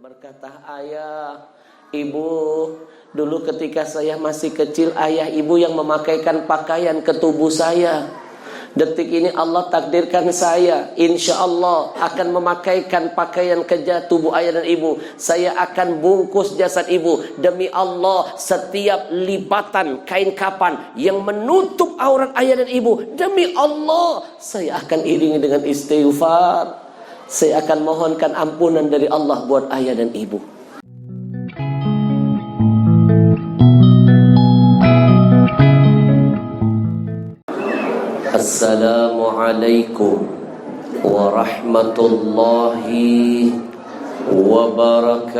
Berkata ayah, ibu, dulu ketika saya masih kecil, ayah ibu yang memakaikan pakaian ke tubuh saya. Detik ini Allah takdirkan saya, insya Allah akan memakaikan pakaian ke tubuh ayah dan ibu. Saya akan bungkus jasad ibu. Demi Allah, setiap lipatan kain kapan yang menutup aurat ayah dan ibu, demi Allah, saya akan iringi dengan istighfar. Saya akan mohonkan ampunan dari Allah buat ayah dan ibu. Assalamualaikum warahmatullahi wabarakatuh.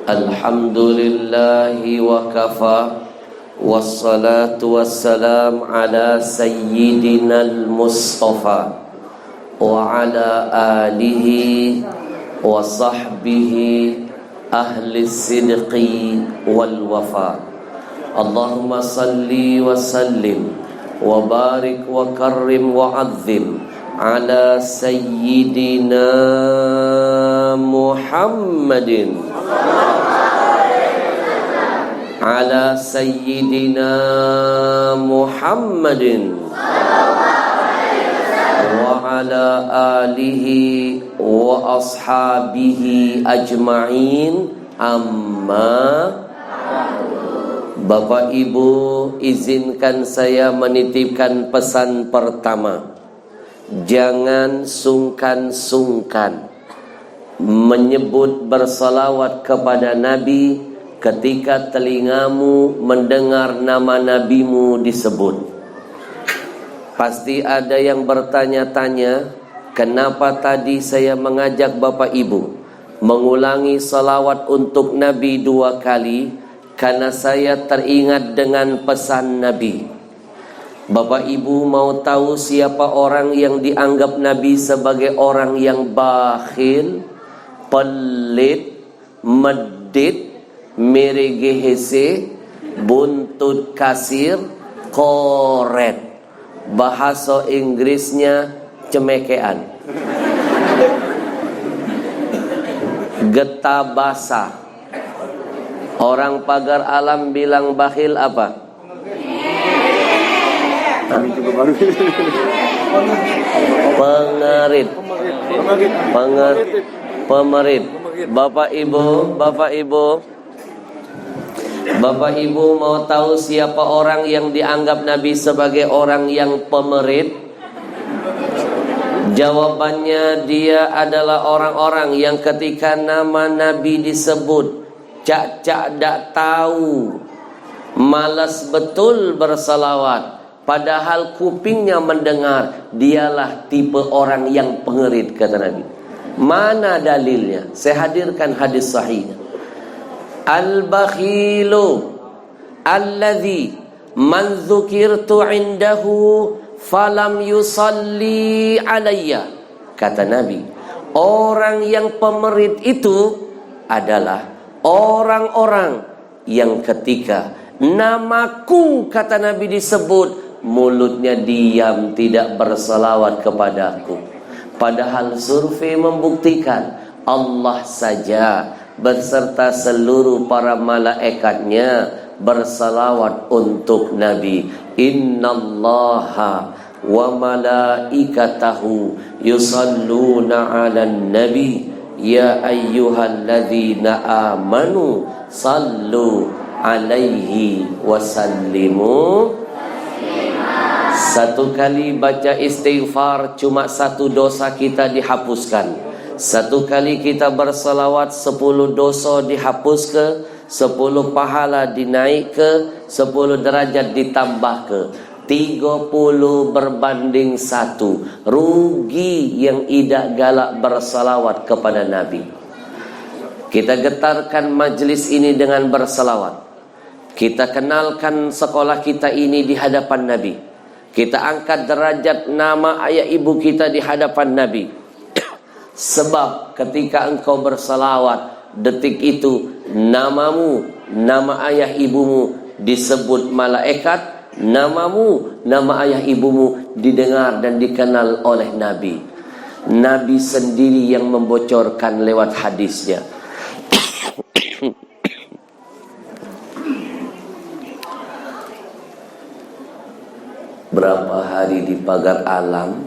Alhamdulillahi wa kafa. Wassalatu wassalam ala sayyidinal Mustafa wa ala alihi wa sahbihi ahli sidqi wal wafa. Allahumma salli wa sallim wa barik wa karrim wa azzim ala sayyidina Muhammadin ala sayyidina Muhammadin wa ala alihi wa ashabihi ajma'in. Amma Bapak Ibu, izinkan saya menitipkan pesan pertama. Jangan sungkan-sungkan menyebut bersalawat kepada Nabi ketika telingamu mendengar nama nabimu disebut. Pasti ada yang bertanya-tanya, kenapa tadi saya mengajak Bapak Ibu mengulangi salawat untuk Nabi 2 kali? Karena saya teringat dengan pesan Nabi. Bapak Ibu mau tahu siapa orang yang dianggap Nabi sebagai orang yang bakhil, pelit, medit, meregehese, buntut kasir, koret. Bahasa Inggrisnya cemekean, getah basah. Orang pagar alam bilang bakhil apa? Pengerit. Pemerit. Bapak Ibu mau tahu siapa orang yang dianggap Nabi sebagai orang yang pemerit? Jawabannya, dia adalah orang-orang yang ketika nama Nabi disebut, cak-cak dak tahu, malas betul bersalawat, padahal kupingnya mendengar. Dialah tipe orang yang pengerit, kata Nabi. Mana dalilnya? Saya hadirkan hadis sahihnya. Al-bakhilu alladhi man dzukirtu indahu falam yusalli alayya. Kata Nabi, orang yang pemerit itu adalah orang-orang yang ketika namaku, kata Nabi, disebut, mulutnya diam, tidak bersalawat kepadaku. Padahal survei membuktikan Allah saja beserta seluruh para malaikatnya bersalawat untuk Nabi. Innallaha wa malaikatahu yusalluna 'alan nabi ya ayyuhalladzina amanu sallu alaihi wasallimu. Satu kali baca istighfar, cuma 1 dosa kita dihapuskan. 1 kali kita bersalawat, 10 dosa dihapus ke, 10 pahala dinaik ke, 10 derajat ditambah ke, 30 berbanding 1. Rugi yang tidak galak bersalawat kepada Nabi. Kita getarkan majlis ini dengan bersalawat. Kita kenalkan sekolah kita ini di hadapan Nabi. Kita angkat derajat nama ayah ibu kita di hadapan Nabi. Sebab ketika engkau bersalawat, detik itu namamu, nama ayah ibumu disebut malaikat, namamu, nama ayah ibumu didengar dan dikenal oleh Nabi. Nabi sendiri yang membocorkan lewat hadisnya. Berapa hari di pagar alam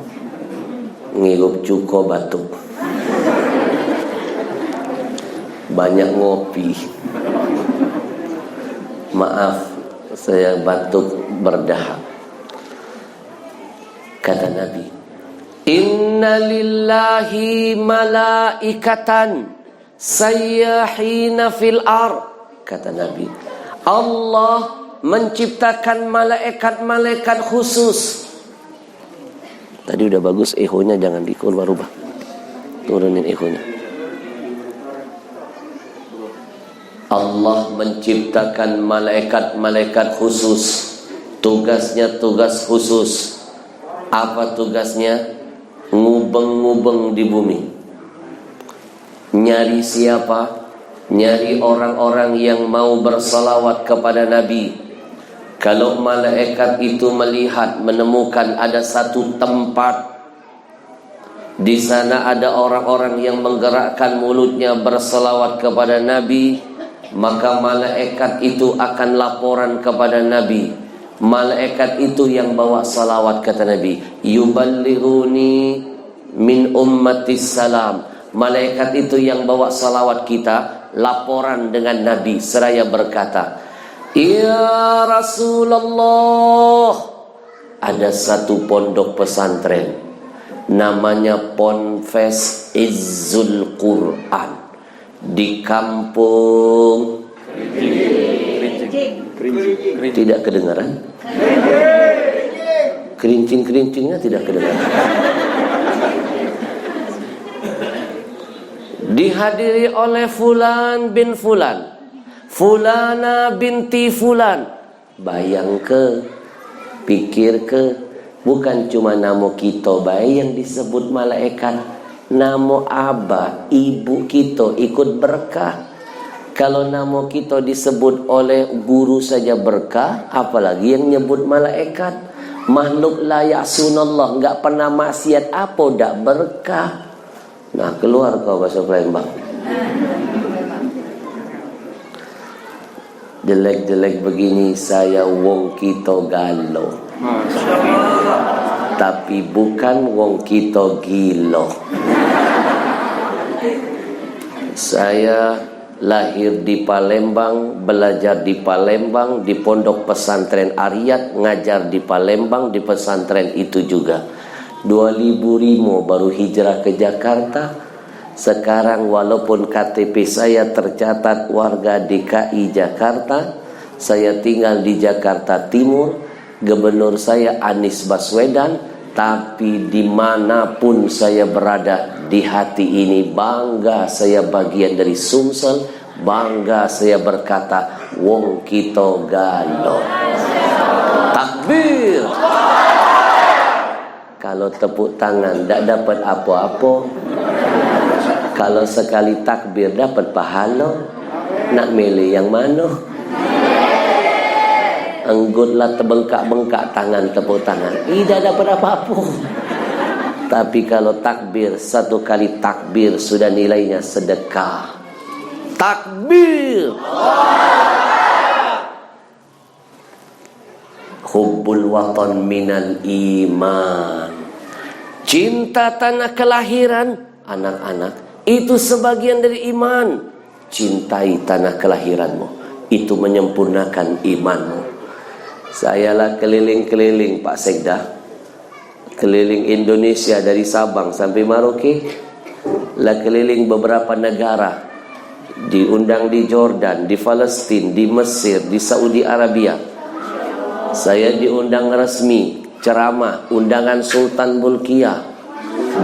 ngirup cuko batuk, banyak ngopi. Maaf, saya batuk berdahak. Kata Nabi, inna lillahi malaikatan sayyahina fil ar. Kata Nabi, Allah menciptakan malaikat-malaikat khusus. Tadi udah bagus, ehonya jangan diubah-ubah. Turunin ehonya. Allah menciptakan malaikat-malaikat khusus. Tugasnya tugas khusus. Apa tugasnya? Ngubeng-ngubeng di bumi. Nyari siapa? Nyari orang-orang yang mau bersalawat kepada Nabi. Kalau malaikat itu melihat, menemukan ada satu tempat, di sana ada orang-orang yang menggerakkan mulutnya berselawat kepada Nabi, maka malaikat itu akan laporan kepada Nabi. Malaikat itu yang bawa salawat, kata Nabi, yuballighuni min ummatis salam. Malaikat itu yang bawa salawat kita, laporan dengan Nabi seraya berkata, ya Rasulullah, ada satu pondok pesantren namanya Ponpes Izzul Quran di kampung tidak kedengaran, kerincing-kerincingnya tidak kedengaran. Dihadiri oleh Fulan bin Fulan, Fulana binti Fulan. Bayang ke, pikir ke, bukan cuma nama kita bayi yang disebut malaikat, nama abah, ibu kita ikut berkah. Kalau nama kita disebut oleh guru saja berkah, apalagi yang nyebut malaikat. Makhluk la ya'sunallah, enggak pernah maksiat, apa dak berkah. Nah, keluar kau bahasa Palembang. Jelek-jelek begini saya wong kita galau, tapi bukan wong kita gila. Saya lahir di Palembang, belajar di Palembang, di pondok pesantren Ariyat, ngajar di Palembang, di pesantren itu juga. 2005 baru hijrah ke Jakarta. Sekarang walaupun KTP saya tercatat warga DKI Jakarta, saya tinggal di Jakarta Timur, gubernur saya Anies Baswedan, tapi dimanapun saya berada di hati ini bangga saya bagian dari Sumsel, bangga saya berkata wong kita galau. Takbir. Kalau tepuk tangan tidak dapat apa-apa, kalau sekali takbir dapat pahala. Nak milih yang mana? Enggutlah terbengkak-bengkak tangan, tepuk tangan, tidak dapat apa-apa. Tapi kalau takbir, satu kali takbir sudah nilainya sedekah. Takbir. Hubbul watan minal iman. Cinta tanah kelahiran, anak-anak, itu sebagian dari iman. Cintai tanah kelahiranmu, itu menyempurnakan imanmu. Saya lah keliling-keliling Pak Sekda, keliling Indonesia dari Sabang sampai Merauke, lah keliling beberapa negara, diundang di Jordan, di Palestina, di Mesir, di Saudi Arabia. Saya diundang resmi ceramah, undangan Sultan Bulkiah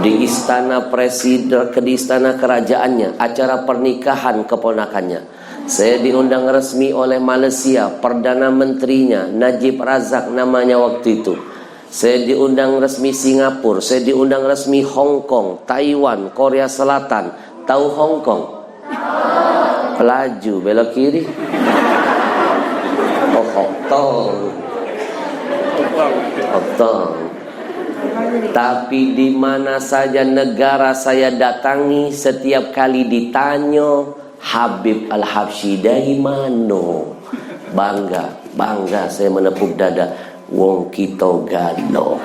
di istana presiden, di istana kerajaannya, acara pernikahan keponakannya. Saya diundang resmi oleh Malaysia, Perdana Menterinya Najib Razak namanya waktu itu. Saya diundang resmi Singapura, saya diundang resmi Hong Kong, Taiwan, Korea Selatan. Tahu Hong Kong? Pelaju belok kiri. Oh, Hong Kong. Betul. Tapi di mana saja negara saya datangi, setiap kali ditanya Habib Al-Habsyi dari mana, bangga saya menepuk dada. Wong kita galau.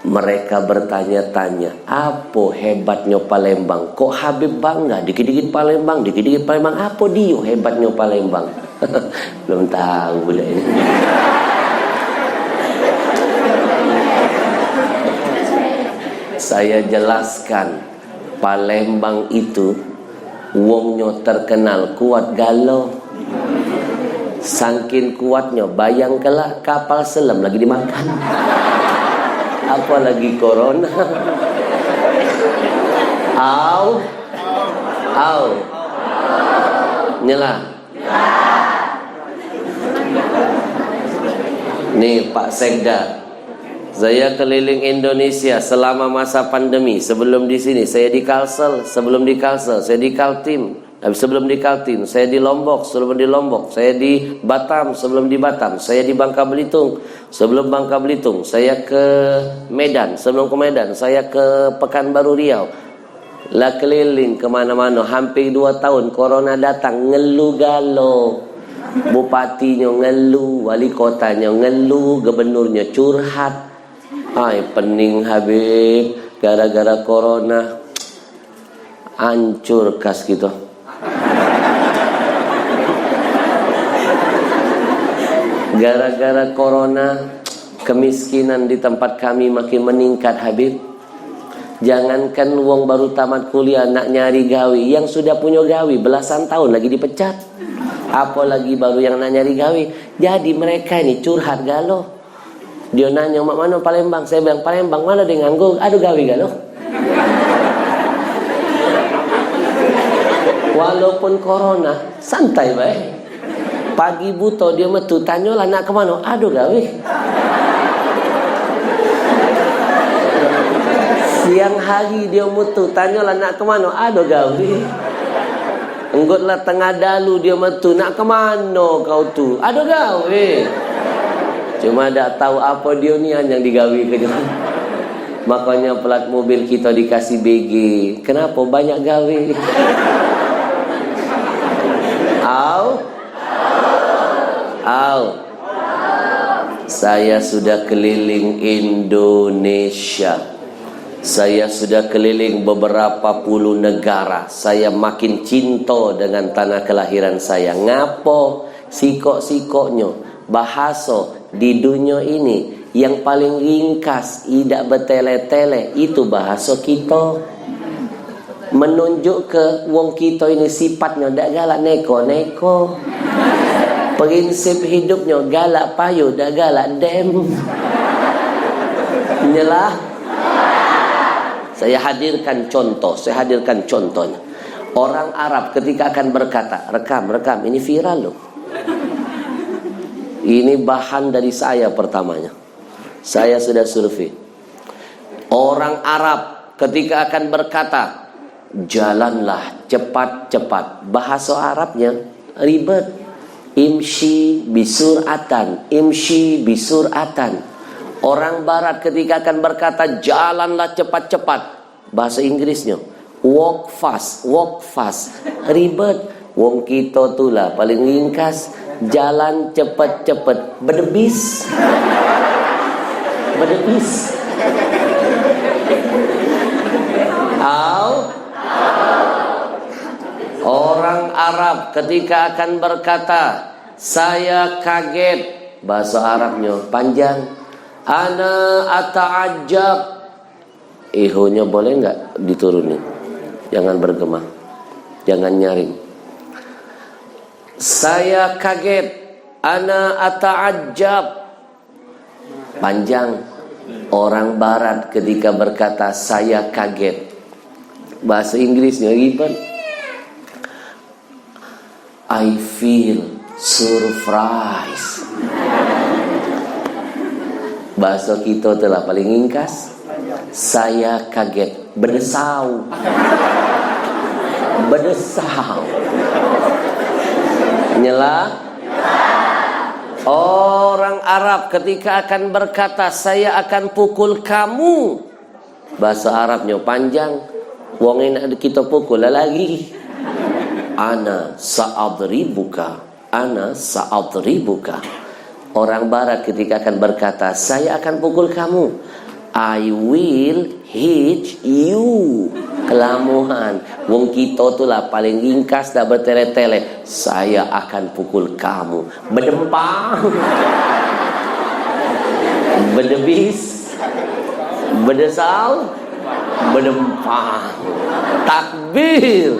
Mereka bertanya-tanya, apa hebatnya Palembang? Kok Habib bangga? Dikit-dikit Palembang, apa dia hebatnya Palembang? Belum tahu lah ini. Saya jelaskan, Palembang itu wongnya terkenal kuat galau. Saking kuatnya, bayangkanlah kapal selam lagi dimakan. Apalagi corona. Nyala. Nih Pak Sekda, saya keliling Indonesia selama masa pandemi. Sebelum di sini saya di Kalsel, sebelum di Kalsel saya di Kaltim, sebelum di Kaltim saya di Lombok, sebelum di Lombok saya di Batam, sebelum di Batam saya di Bangka Belitung, sebelum Bangka Belitung saya ke Medan, sebelum ke Medan saya ke Pekanbaru Riau. Lah keliling kemana-mana, hampir 2 tahun corona datang, ngeluh galau. Bupatinya ngeluh, wali kotanya ngeluh, gubernurnya curhat. Ay pening Habib, gara-gara corona hancur kas gitu. Gara-gara corona kemiskinan di tempat kami makin meningkat Habib. Jangankan wong baru tamat kuliah nak nyari gawi, yang sudah punya gawi belasan tahun lagi dipecat. Apalagi baru yang nak nyari gawi. Jadi mereka ini curhat galau. Dia nanya, mak mana Palembang? Saya bilang Palembang, mana dia nganggur? Aduh gawi galau. Walaupun corona, santai baik. Pagi buta dia metu, tanyalah nak kemana? Aduh gawi. Siang hari dia metu, tanyalah nak kemana? Aduh gawi. Enggutlah tengah dalu dia metu, nak kemana kau tu? Aduh gawe. Cuma tak tahu apa dia ni yang digawi kerja. Makanya pelat mobil kita dikasih BG. Kenapa banyak gawe? Saya sudah keliling Indonesia. Saya sudah keliling beberapa puluh negara. Saya makin cinta dengan tanah kelahiran saya. Ngapo sikok-sikoknya bahasa di dunia ini yang paling ringkas, tidak bertele-tele, itu bahasa kita. Menunjuk ke wong kita ini sifatnya dak galak neko-neko. Prinsip hidupnya galak payu, dak galak dem. Nyelah. Saya hadirkan contohnya. Orang Arab ketika akan berkata, rekam, ini viral loh. Ini bahan dari saya pertamanya. Saya sudah survei. Orang Arab ketika akan berkata, jalanlah cepat-cepat. Bahasa Arabnya ribet. Imshi bisur'atan. Orang Barat ketika akan berkata jalanlah cepat-cepat, bahasa Inggrisnya walk fast, ribet. Wong kita tu lah paling ringkas, jalan cepat-cepat, berdebis. Orang Arab ketika akan berkata saya kaget, bahasa Arabnya panjang. Ana ata'ajab. Ihonya boleh enggak diturunin? Jangan bergema, jangan nyaring. Saya kaget. Ana ata'ajab. Panjang. Orang Barat ketika berkata saya kaget, bahasa Inggrisnya ribet. I feel surprised. Bahasa kita telah paling ringkas. Saya kaget, berdesau. Nyela. Orang Arab ketika akan berkata saya akan pukul kamu, bahasa Arabnya panjang, wong enak kita pukul lagi. Ana sa'adribuka, ana sa'adribuka. Orang Barat ketika akan berkata saya akan pukul kamu, I will hit you. Kelamuhan. Wong kita tu lah paling ringkas dah bertele-tele. Saya akan pukul kamu. Berdempang. Berdebis. Berdesal. Berdempang. Takbir.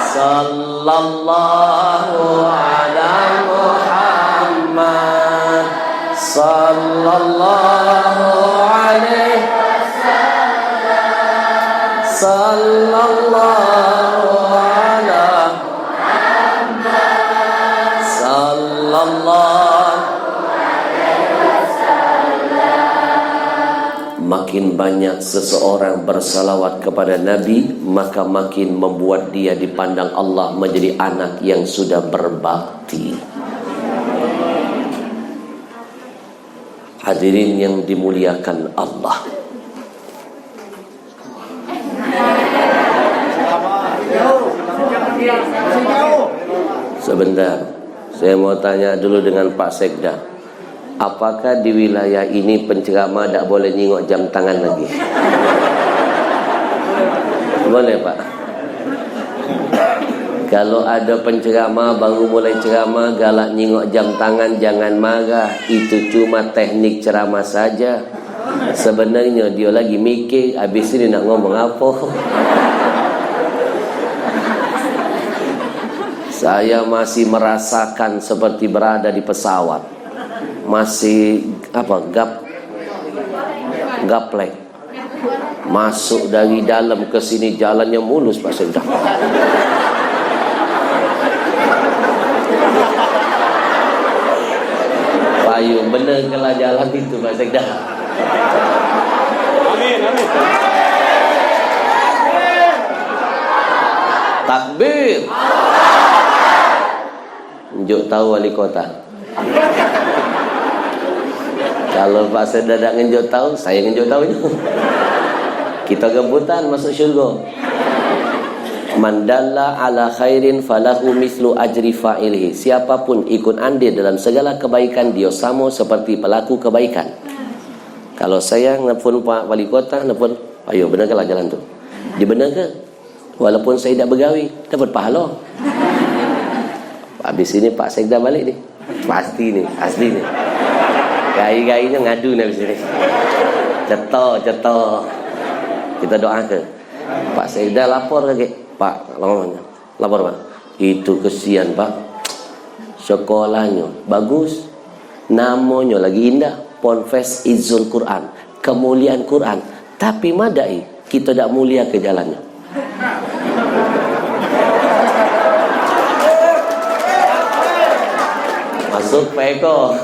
Sallallahu ala Muhammad. Sallallahu alaihi wasallam. Sallallahu ala Muhammad. Sallallahu alaihi wasallam. Makin banyak seseorang bersalawat kepada Nabi, maka makin membuat dia dipandang Allah menjadi anak yang sudah berbakti. Hadirin yang dimuliakan Allah, sebentar, saya mau tanya dulu dengan Pak Sekda. Apakah di wilayah ini penceramah tak boleh nyingok jam tangan lagi? Boleh Pak? Kalau ada penceramah baru mulai ceramah galak nyingok jam tangan, jangan marah. Itu cuma teknik ceramah saja. Sebenarnya dia lagi mikir habis ini nak ngomong apa. Saya masih merasakan seperti berada di pesawat. Masih gaplek. Masuk dari dalam ke sini jalannya mulus Pak Sekda. Payung bener kalau jalan itu Pak Sekda. Amin, amin. Takbir. Njuk tahu wali kota. Kalau Pak Sekda tak ngenjuk tahu, saya ngenjuk tahu. Kita gembutan masuk syurga. Man dalla ala khairin falahu mislu ajri fa'ilihi. Siapapun ikut andil dalam segala kebaikan, dia sama seperti pelaku kebaikan. Kalau saya nelfon Pak Wali Kota, nelfon, ayo benarkah jalan tu? Dibenarkan? Walaupun saya tidak begawi, dapat pahala. Habis ini Pak Sekda balik ni. Pasti ni, asli ni. Gai-gainya ngadu ni habis ini. Cetok. Kita doakan. Pak Sekda lapor lagi. Pak, lapor Pak. Itu kesian Pak. Sekolahnya bagus. Namanya lagi indah. Ponpes Izzul Quran. Kemuliaan Quran. Tapi madai kita tak mulia ke jalannya. Masuk Pak Eko.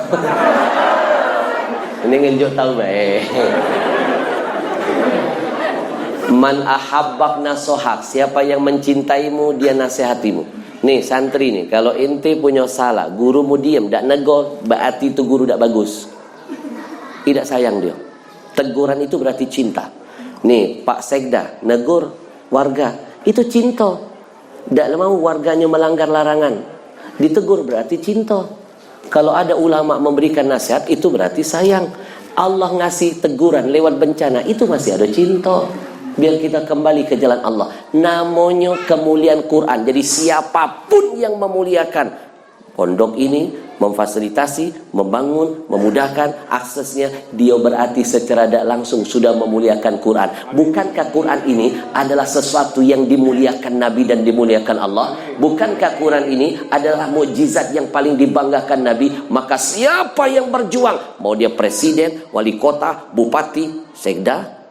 Ini ngenjuk tahu baik. Man ahabbak nasohak. Siapa yang mencintaimu, dia nasihatimu. Nih santri nih, kalau ente punya salah, gurumu diam, tak negor, berarti itu guru tak bagus. Tidak sayang dia. Teguran itu berarti cinta. Nih Pak Sekda negur warga, itu cinta. Tak mau warganya melanggar larangan, ditegur berarti cinta. Kalau ada ulama memberikan nasihat, itu berarti sayang. Allah ngasih teguran lewat bencana, itu masih ada cinta. Biar kita kembali ke jalan Allah. Namanya kemuliaan Quran. Jadi siapapun yang memuliakan pondok ini, memfasilitasi, membangun, memudahkan aksesnya, dia berarti secara tidak langsung sudah memuliakan Quran. Bukankah Quran ini adalah sesuatu yang dimuliakan Nabi dan dimuliakan Allah? Bukankah Quran ini adalah mukjizat yang paling dibanggakan Nabi? Maka siapa yang berjuang, mau dia presiden, wali kota, bupati, sekda,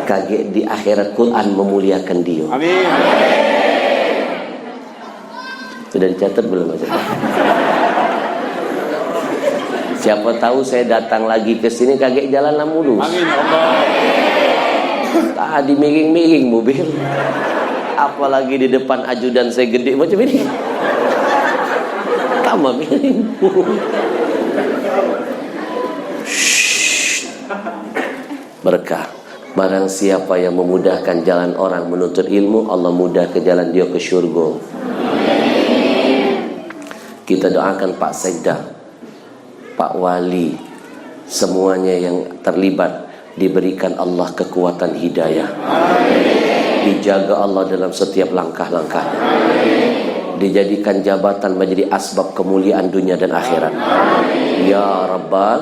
kaget di akhirat Quran memuliakan dia. Amin. Sudah dicatat belum Mas? Siapa tahu saya datang lagi ke sini kaget jalan mulus. Amin Allah. Tadi miring-miring mobil. Apalagi di depan ajudan saya gede macam ini. Tambah miring. Berkah. Barang siapa yang memudahkan jalan orang menuntut ilmu, Allah mudah ke jalan dia ke syurga. Kita doakan Pak Sekda, Pak Wali, semuanya yang terlibat diberikan Allah kekuatan hidayah. Dijaga Allah dalam setiap langkah-langkahnya. Dijadikan jabatan menjadi asbab kemuliaan dunia dan akhirat. Ya Rabbal,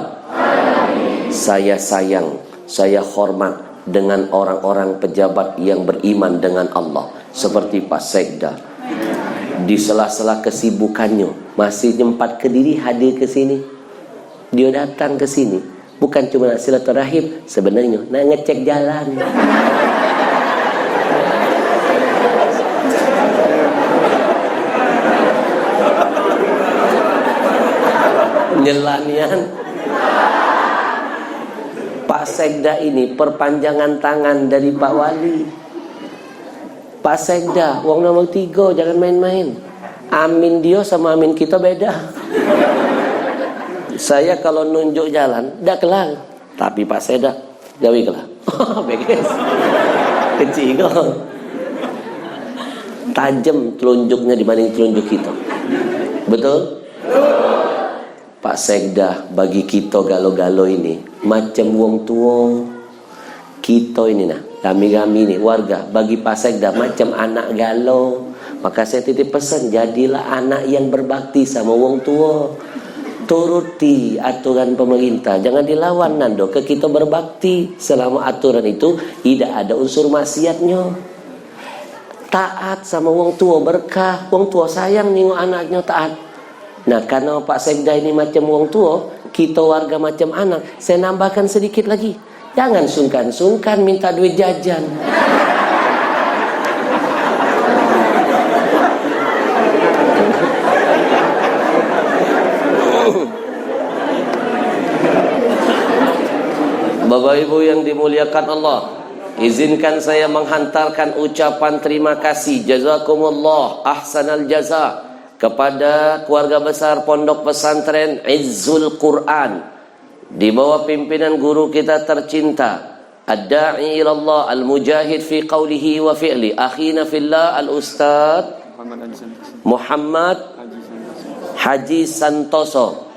saya sayang, saya hormat dengan orang-orang pejabat yang beriman dengan Allah seperti Pak Sekda. Di sela-sela kesibukannya masih nyempat ke diri hadir ke sini. Dia datang ke sini bukan cuma nak silaturahim, sebenarnya nak ngecek jalan. Nyelanian. Pak Sekda ini perpanjangan tangan dari Pak Wali. Pak Sekda, wong nomor 3, jangan main-main. Amin dia sama amin kita beda. Saya kalau nunjuk jalan, dah kelang. Tapi Pak Sekda, gawi kelang. Beres. Kecil kok. Tajam telunjuknya dibanding telunjuk kita. Betul? Pak Sekda bagi kita galo-galo ini macam wong tua. Kita ini nah, kami-kami ini warga bagi Pak Sekda macam anak galau. Maka saya titip pesan, jadilah anak yang berbakti sama wong tua. Turuti aturan pemerintah, jangan dilawan nando ke kita berbakti selama aturan itu tidak ada unsur maksiatnya. Taat sama wong tua berkah, wong tua sayang nengok anaknya taat. Nah karena Pak Sekda ini macam wong tua, kita warga macam anak, saya nambahkan sedikit lagi. Jangan sungkan-sungkan minta duit jajan. Bapak Ibu yang dimuliakan Allah, izinkan saya menghantarkan ucapan terima kasih jazakumullah ahsanal jaza kepada keluarga besar Pondok Pesantren Izzul Quran di bawah pimpinan guru kita tercinta ad-da'i ila Allah al-mujahid fi qawlihi wa fi'li akhina fillah al-ustaz Muhammad Haji Santoso.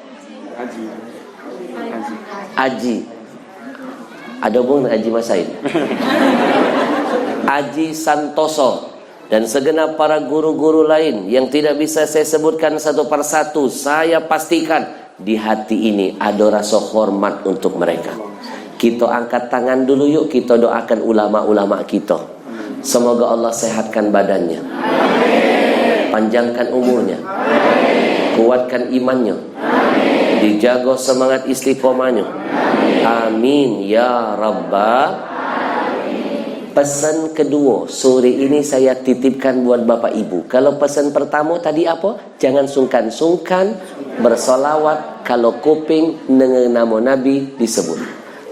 Haji ada pun Haji Masaid. Haji Santoso dan segenap para guru-guru lain yang tidak bisa saya sebutkan satu persatu, saya pastikan di hati ini ada rasa hormat untuk mereka. Kita angkat tangan dulu yuk, kita doakan ulama-ulama kita. Semoga Allah sehatkan badannya, panjangkan umurnya, kuatkan imannya, dijaga semangat istiqomahnya. Amin ya Rabbal. Pesan kedua sore ini saya titipkan buat Bapak Ibu. Kalau pesan pertama tadi apa? Jangan sungkan-sungkan bersolawat kalau kuping dengan nama Nabi disebut.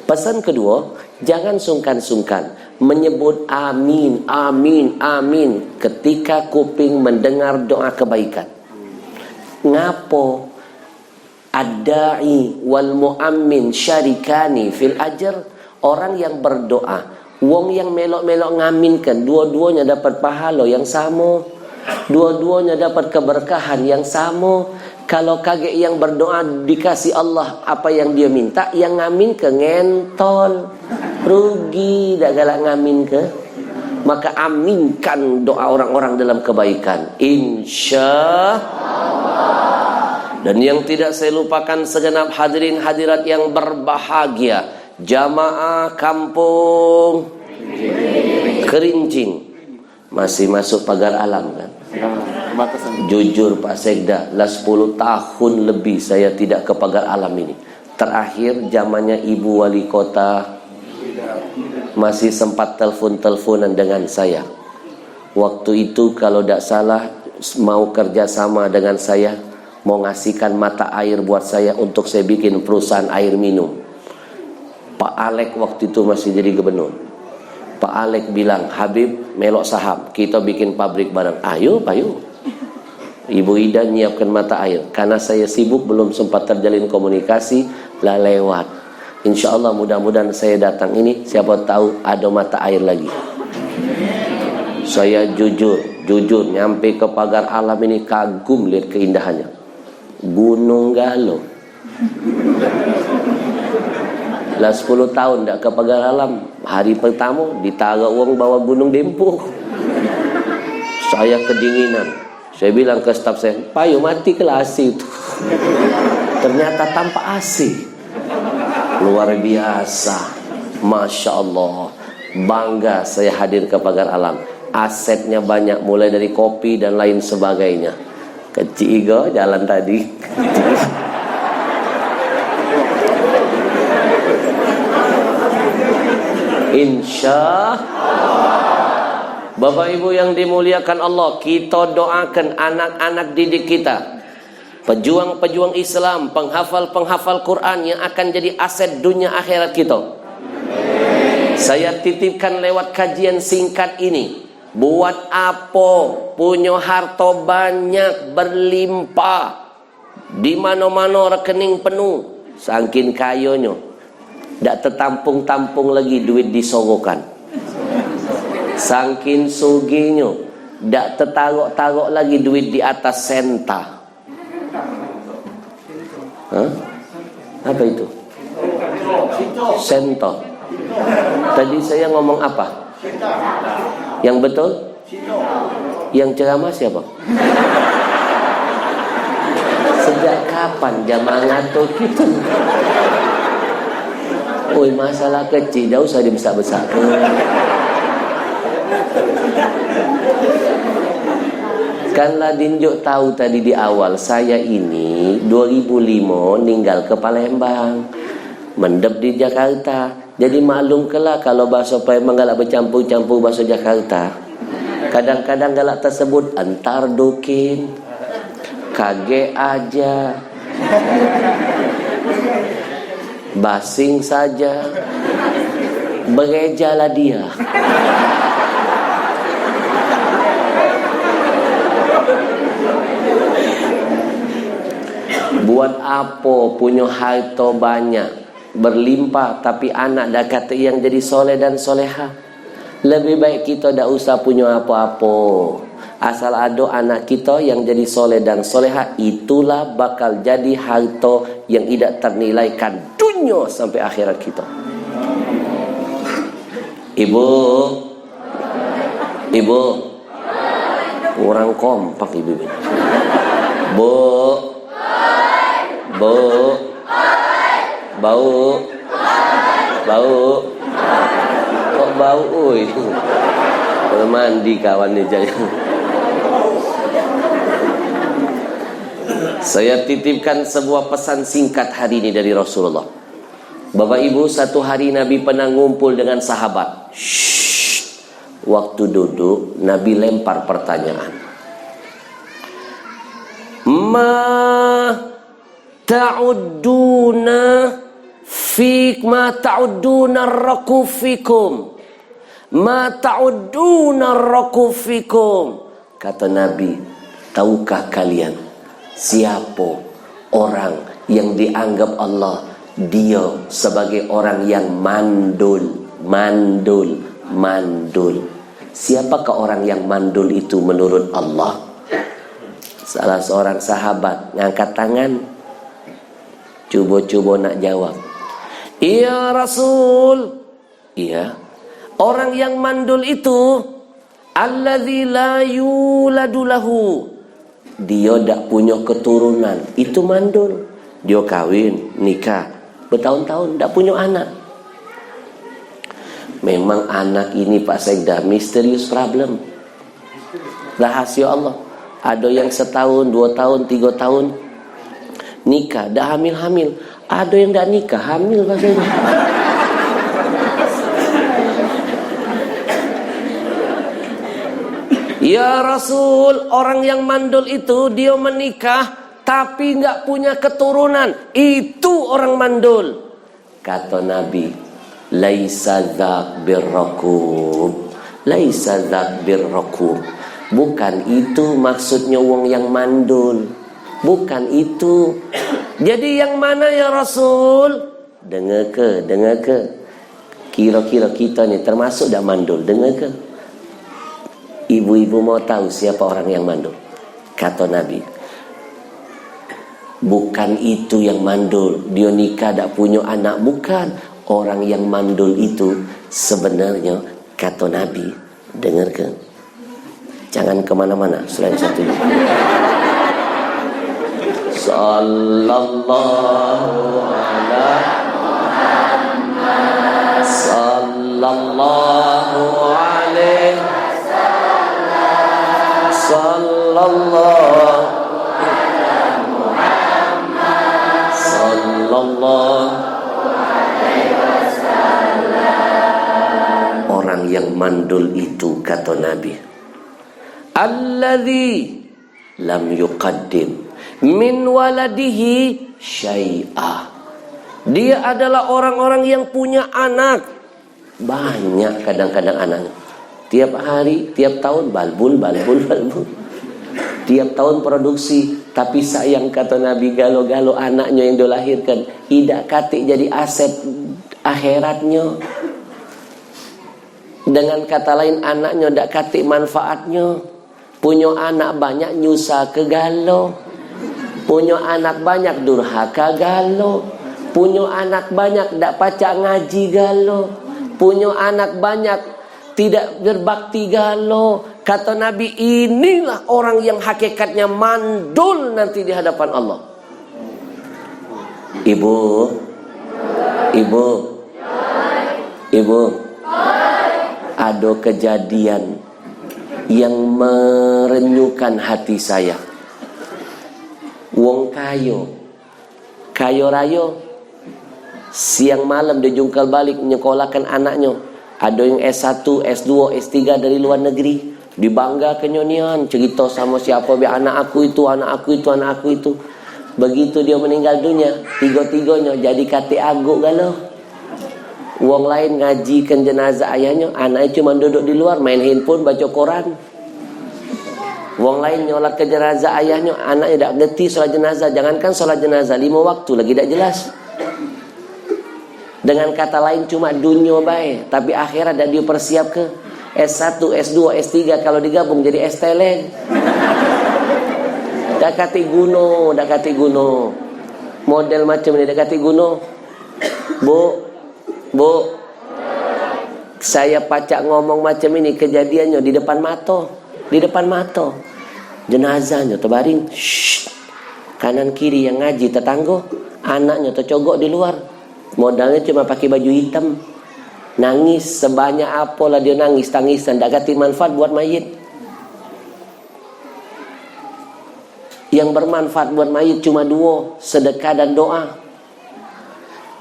Pesan kedua, jangan sungkan-sungkan menyebut amin, amin, amin ketika kuping mendengar doa kebaikan. Ngapo? Ad-da'i wal mu'ammin syarikani fil ajr. Orang yang berdoa, wong yang melok-melok ngaminkan, dua-duanya dapat pahala yang sama, dua-duanya dapat keberkahan yang sama. Kalau kaget yang berdoa dikasih Allah apa yang dia minta, yang ngamin ke ngentol, rugi dah galak ngamin ke. Maka aminkan doa orang-orang dalam kebaikan, insya. Dan yang tidak saya lupakan segenap hadirin hadirat yang berbahagia, jamaah kampung Kerincing masih masuk pagar alam kan? Jujur Pak Sekda, lah 10 tahun lebih saya tidak ke pagar alam ini. Terakhir zamannya Ibu Wali Kota masih sempat telepon-teleponan dengan saya. Waktu itu kalau tidak salah mau kerjasama dengan saya, mau ngasihkan mata air buat saya untuk saya bikin perusahaan air minum. Pak Alek waktu itu masih jadi gubernur. Pak Alek bilang, Habib melok saham, kita bikin pabrik bareng. Ayo, ayo. Ibu Ida nyiapkan mata air. Karena saya sibuk belum sempat terjalin komunikasi, lah lewat. Insya Allah mudah-mudahan saya datang ini, siapa tahu ada mata air lagi. Saya jujur nyampe ke pagar alam ini kagum lihat keindahannya. Gunung Galo. Lah 10 tahun tak ke pagar alam. Hari pertama ditaruh uang bawa Gunung Dempo. Saya kedinginan. Saya bilang ke staf saya, "Payo mati ke AC itu." Ternyata tanpa AC. Luar biasa. Masya Allah. Bangga saya hadir ke pagar alam. Asetnya banyak, mulai dari kopi dan lain sebagainya. Kecil ego jalan tadi. Insya Bapak Ibu yang dimuliakan Allah, kita doakan anak-anak didik kita, pejuang-pejuang Islam, penghafal-penghafal Quran yang akan jadi aset dunia akhirat kita. Saya titipkan lewat kajian singkat ini, buat apa punya harta banyak berlimpah, di mana-mana rekening penuh, saking kayanya ndak tertampung-tampung lagi duit disorokan. Saking sugihnya ndak tertaruh-taruh lagi duit di atas senta. Hah? Apa itu? Sento. Tadi saya ngomong apa? Yang betul? Yang ceramah siapa? Sejak kapan jamaah ngatur gitu? Oi, masalah kecil dah usah dibesar-besarkan. Kanlah Dinjuk tahu tadi di awal, saya ini 2005 ninggal ke Palembang, mendep di Jakarta. Jadi maklum kelak kalau bahasa Palembang galak bercampur-campur bahasa Jakarta. Kadang-kadang galak tersebut antar dukin, kage aja, basing saja, berejalah dia. Buat apa punya harta banyak berlimpah tapi anak dah kata yang jadi soleh dan soleha? Lebih baik kita dah usah punya apa-apa, asal ada anak kita yang jadi soleh dan soleha, itulah bakal jadi harta yang tidak ternilaikan dunia sampai akhirat kita. Ibu orang kompak ibu. Bau. Kok bau? Uy, mandi kawan nih jaya. Saya titipkan sebuah pesan singkat hari ini dari Rasulullah. Bapak Ibu, satu hari Nabi pernah ngumpul dengan sahabat. Waktu duduk, Nabi lempar pertanyaan. Ma ta'udduna rakufikum. Ma ta'udduna rakufikum. Kata Nabi, tahukah kalian siapa orang yang dianggap Allah dia sebagai orang yang mandul? Siapakah orang yang mandul itu menurut Allah? Salah seorang sahabat ngangkat tangan, coba nak jawab. Iya Rasul. Iya. Orang yang mandul itu alladzi la yuladu lahu. Dia tak punya keturunan, itu mandul. Dia kawin, nikah, bertahun-tahun tak punya anak. Memang anak ini Pak Sekda misterius problem. Rahasia Allah. Ada yang setahun, 2 tahun, 3 tahun nikah, dah hamil. Ada yang dah nikah, hamil rasanya. Ya Rasul, orang yang mandul itu dia menikah tapi enggak punya keturunan. Itu orang mandul. Kata Nabi, Laisa dzak birrakum. Laisa dzak birrakum. Bukan itu maksudnya wong yang mandul. Bukan itu. Jadi yang mana ya Rasul? Dengar ke? Kira-kira kita ni termasuk dah mandul. Dengar ke? Ibu-ibu mau tahu siapa orang yang mandul? Kata Nabi, bukan itu yang mandul. Dia nikah tak punya anak. Bukan. Orang yang mandul itu sebenarnya, kata Nabi, dengar ke? Jangan kemana-mana selain satu ini. Sallallahu ala Muhammad. Sallallahu alaihi wasallam. Sallallahu ala Muhammad. Sallallahu alaihi wasallam. Orang yang mandul itu, kata Nabi, alladzi lam yuqaddim min waladihi syai'ah. Dia adalah orang-orang yang punya anak banyak, kadang-kadang anaknya tiap hari, tiap tahun balbul. Tiap tahun produksi, tapi sayang, kata Nabi, galo-galo anaknya yang dilahirkan tidak katik jadi aset akhiratnya. Dengan kata lain, anaknya tidak katik manfaatnya. Punya anak banyak nyusa ke galo. Punya anak banyak durhaka galo. Punya anak banyak tak pacak ngaji galo. Punya anak banyak tidak berbakti galo. Kata Nabi, inilah orang yang hakikatnya mandul nanti di hadapan Allah. Ibu, ada kejadian yang merenyuhkan hati saya. Wong kayo rayo, siang malam dia jungkal balik menyekolahkan anaknya. Ada yang S1, S2, S3 dari luar negeri. Dibangga kenyonian, cerita sama siapa, anak aku itu. Begitu dia meninggal dunia, tiga-tiganya jadi kate aguk galau. Wong lain ngajikan jenazah ayahnya, anaknya cuma duduk di luar main handphone, baca Quran. Wong lain nyolat ke jenazah ayahnya, anaknya tak ngerti solat jenazah. Jangankan solat jenazah, 5 waktu lagi tak jelas. Dengan kata lain cuma dunia baik, tapi akhirat dah dia persiap ke. S1, S2, S3 kalau digabung jadi S-Teleng. Dah kati guno. Model macam ni dah kati guno. Bu, saya pacak ngomong macam ini, kejadiannya di depan mata. Jenazahnya terbaring, kanan kiri yang ngaji tetangga, anaknya tercogok di luar. Modalnya cuma pakai baju hitam. Nangis sebanyak apalah dia nangis, tangisan tak kati manfaat buat mayit. Yang bermanfaat buat mayit cuma 2, sedekah dan doa.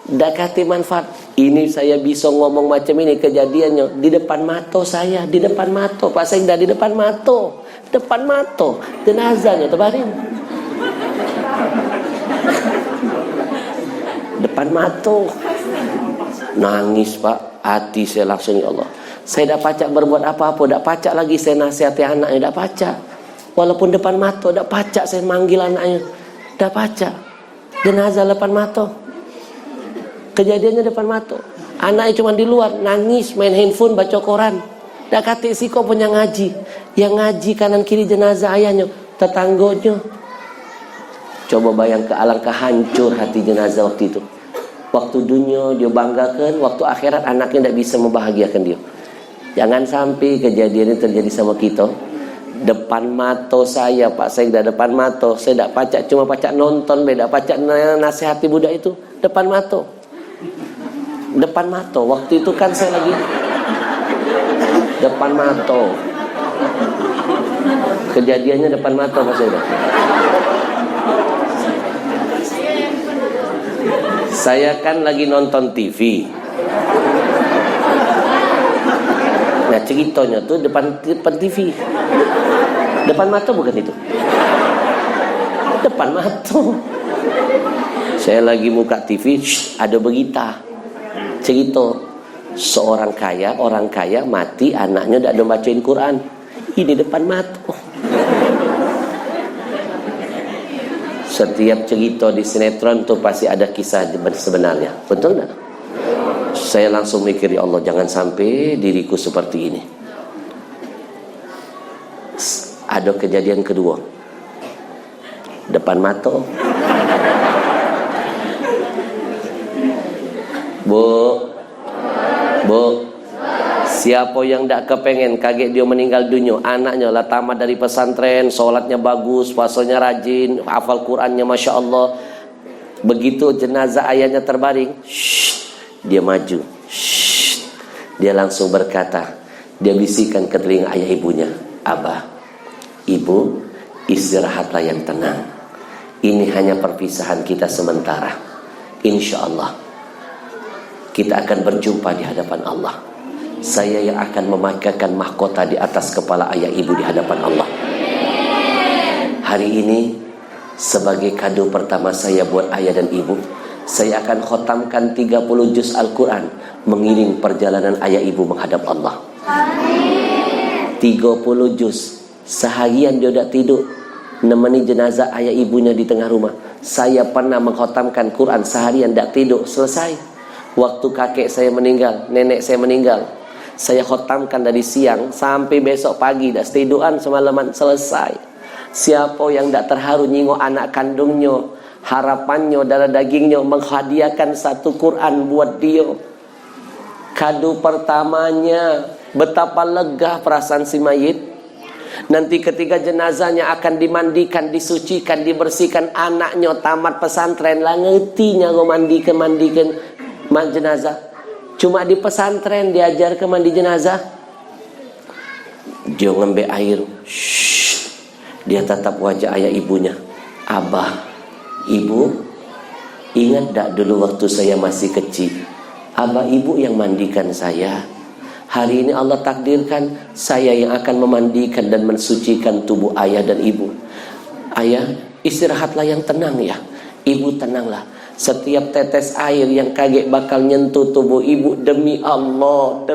Tak kati manfaat. Ini saya bisa ngomong macam ini, kejadiannya di depan mata saya, di depan mata. Pak saya dah di depan mata. Jenazahnya terbaring depan mata. Nangis Pak, hati saya langsung, ya Allah, saya dah pacak berbuat apa-apa, dah pacak lagi saya nasihati anaknya, dah pacak. Walaupun depan mata, dah pacak saya manggil anaknya, dah pacak. Jenazah depan mata, kejadiannya depan mata. Anaknya cuma di luar nangis, main handphone, baca Quran. Dah kata si kau punya ngaji. Yang ngaji kanan kiri jenazah ayahnya, tetangganya. Coba bayang ke alangkah hancur hati jenazah waktu itu. Waktu dunia dia banggakan, waktu akhirat anaknya tidak bisa membahagiakan dia. Jangan sampai kejadian ini terjadi sama kita. Depan mata saya, Pak, saya dah depan mata. Saya tak pacak, cuma pacak nonton, tak pacak nasihati budak itu. Depan mata. Waktu itu kan saya lagi depan mata. Kejadiannya depan mata Mas Eda. Saya kan lagi nonton TV. Nah ceritanya tuh depan TV. Depan mata bukan itu. Depan mata. Saya lagi buka TV, ada berita. Cerita Seorang kaya, orang kaya mati, anaknya tidak ada bacain Quran. Ini depan mata. Setiap cerita di sinetron tuh pasti ada kisah sebenarnya. Betul tak? Saya langsung mikir, ya Allah, jangan sampai diriku seperti ini. Ada kejadian kedua depan mata. Bu, siapa yang tak kepengen kaget dia meninggal dunia, anaknya lah tamat dari pesantren, sholatnya bagus, puasanya rajin, hafal Qurannya Masya Allah. Begitu jenazah ayahnya terbaring, dia maju, dia langsung berkata, dia bisikan ke telinga ayah ibunya, Abah, Ibu, istirahatlah yang tenang. Ini hanya perpisahan kita sementara. Insya Allah kita akan berjumpa di hadapan Allah. Saya yang akan memakaikan mahkota di atas kepala ayah ibu di hadapan Allah. Hari ini sebagai kado pertama saya buat ayah dan ibu, saya akan khotamkan 30 juz Al-Quran mengiring perjalanan ayah ibu menghadap Allah. 30 juz. Seharian dia tidak tidur nemeni jenazah ayah ibunya di tengah rumah. Saya pernah mengkhotamkan Quran seharian tidak tidur, selesai. Waktu kakek saya meninggal, nenek saya meninggal, saya khotamkan dari siang sampai besok pagi, tidak tiduran semalaman, selesai. Siapa yang tidak terharu nyingok anak kandungnya, harapannya, darah dagingnya, menghadiahkan satu Quran buat dia. Kado pertamanya, betapa lega perasaan si mayit. Nanti ketika jenazahnya akan dimandikan, disucikan, dibersihkan, anaknya tamat pesantren lah ngertinya mandikan jenazah. Cuma di pesantren diajar ke mandi jenazah. Dia ngambil air, dia tatap wajah ayah ibunya. Abah, Ibu, ingat tak dulu waktu saya masih kecil, Abah Ibu yang mandikan saya. Hari ini Allah takdirkan saya yang akan memandikan dan mensucikan tubuh ayah dan ibu. Ayah, istirahatlah yang tenang ya. Ibu tenanglah. Setiap tetes air yang kaget bakal nyentuh tubuh ibu, demi Allah,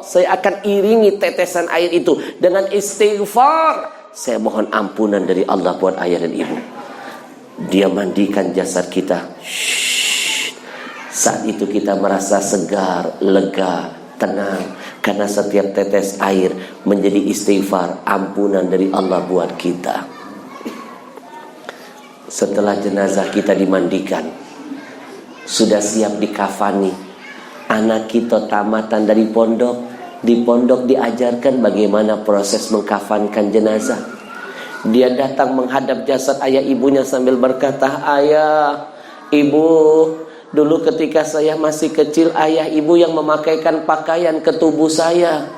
saya akan iringi tetesan air itu dengan istighfar. Saya mohon ampunan dari Allah buat ayah dan ibu. Dia mandikan jasad kita. Saat itu kita merasa segar, lega, tenang, karena setiap tetes air menjadi istighfar, ampunan dari Allah buat kita. Setelah jenazah kita dimandikan, sudah siap dikafani, anak kita tamatan dari pondok, di pondok diajarkan bagaimana proses mengkafankan jenazah. Dia datang menghadap jasad ayah ibunya sambil berkata, Ayah, Ibu, dulu ketika saya masih kecil, ayah ibu yang memakaikan pakaian ke tubuh saya.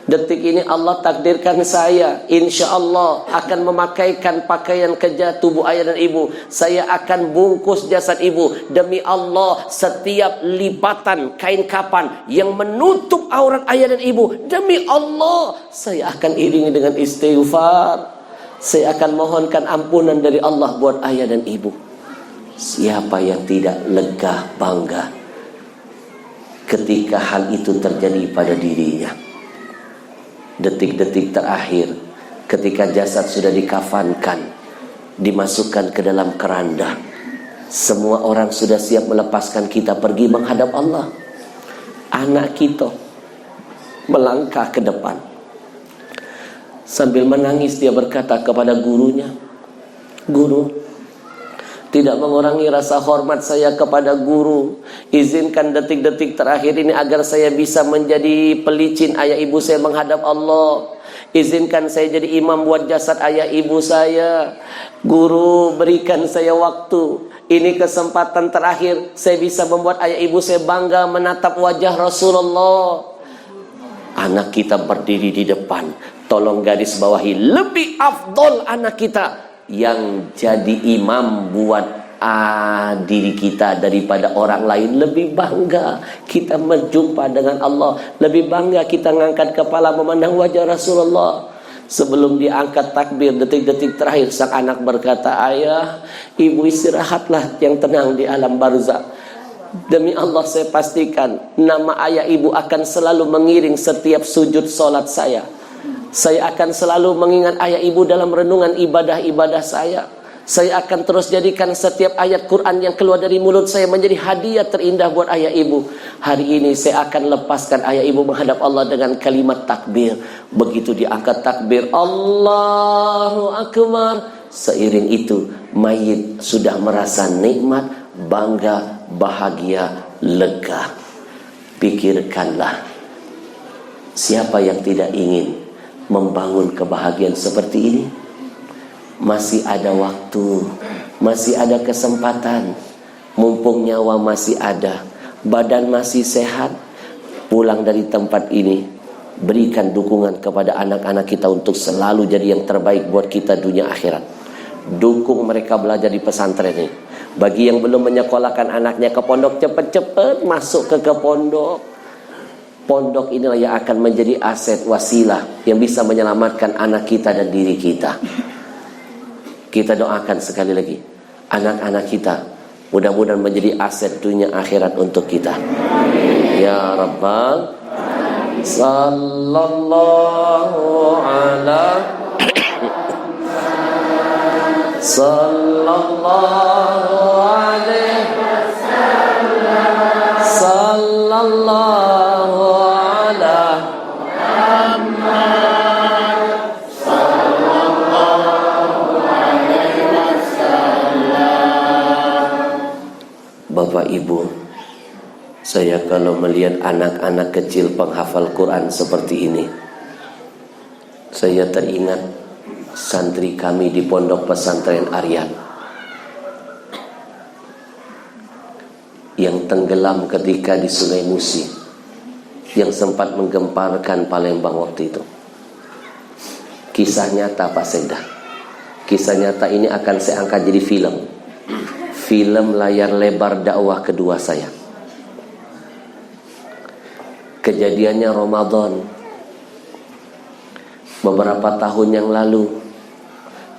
Detik ini Allah takdirkan saya, insya Allah akan memakaikan pakaian ke tubuh ayah dan ibu. Saya akan bungkus jasad ibu. Demi Allah, setiap lipatan kain kapan yang menutup aurat ayah dan ibu, demi Allah, saya akan iringi dengan istighfar. Saya akan mohonkan ampunan dari Allah buat ayah dan ibu. Siapa yang tidak lega, bangga ketika hal itu terjadi pada dirinya? Detik-detik terakhir ketika jasad sudah dikafankan, dimasukkan ke dalam keranda, semua orang sudah siap melepaskan kita pergi menghadap Allah. Anak kita melangkah ke depan, sambil menangis dia berkata kepada gurunya, Guru, tidak mengurangi rasa hormat saya kepada guru. Izinkan detik-detik terakhir ini agar saya bisa menjadi pelicin ayah ibu saya menghadap Allah. Izinkan saya jadi imam buat jasad ayah ibu saya. Guru, berikan saya waktu. Ini kesempatan terakhir saya bisa membuat ayah ibu saya bangga menatap wajah Rasulullah. Anak kita berdiri di depan. Tolong garis bawahi, lebih afdol anak kita yang jadi imam buat diri kita daripada orang lain. Lebih bangga kita berjumpa dengan Allah, lebih bangga kita mengangkat kepala memandang wajah Rasulullah. Sebelum diangkat takbir, detik-detik terakhir sang anak berkata, Ayah, ibu istirahatlah yang tenang di alam barzakh. Demi Allah saya pastikan nama ayah ibu akan selalu mengiring setiap sujud solat saya. Saya akan selalu mengingat ayah ibu dalam renungan ibadah-ibadah saya. Saya akan terus jadikan setiap ayat Quran yang keluar dari mulut saya menjadi hadiah terindah buat ayah ibu. Hari ini saya akan lepaskan ayah ibu menghadap Allah dengan kalimat takbir. Begitu diangkat takbir, Allahu Akbar, seiring itu mayit sudah merasa nikmat, bangga, bahagia, lega. Pikirkanlah, siapa yang tidak ingin membangun kebahagiaan seperti ini? Masih ada waktu, masih ada kesempatan. Mumpung nyawa masih ada, badan masih sehat, pulang dari tempat ini, berikan dukungan kepada anak-anak kita untuk selalu jadi yang terbaik buat kita dunia akhirat. Dukung mereka belajar di pesantren ini. Bagi yang belum menyekolahkan anaknya ke pondok, cepat-cepat masuk ke pondok. Pondok inilah yang akan menjadi aset wasilah yang bisa menyelamatkan anak kita dan diri kita. Kita doakan sekali lagi anak-anak kita mudah-mudahan menjadi aset dunia akhirat untuk kita. Ya Rabbal sallallahu ala sallallahu alaihi wasallam sallallahu ala Muhammad. Bapak Ibu, saya kalau melihat anak-anak kecil penghafal Quran seperti ini, saya teringat santri kami di pondok pesantren Aryan yang tenggelam ketika di Sungai Musi, yang sempat menggemparkan Palembang waktu itu. Kisah nyata Pak Sekda. Kisah nyata ini akan saya angkat jadi film layar lebar dakwah kedua saya. Kejadiannya Ramadan beberapa tahun yang lalu.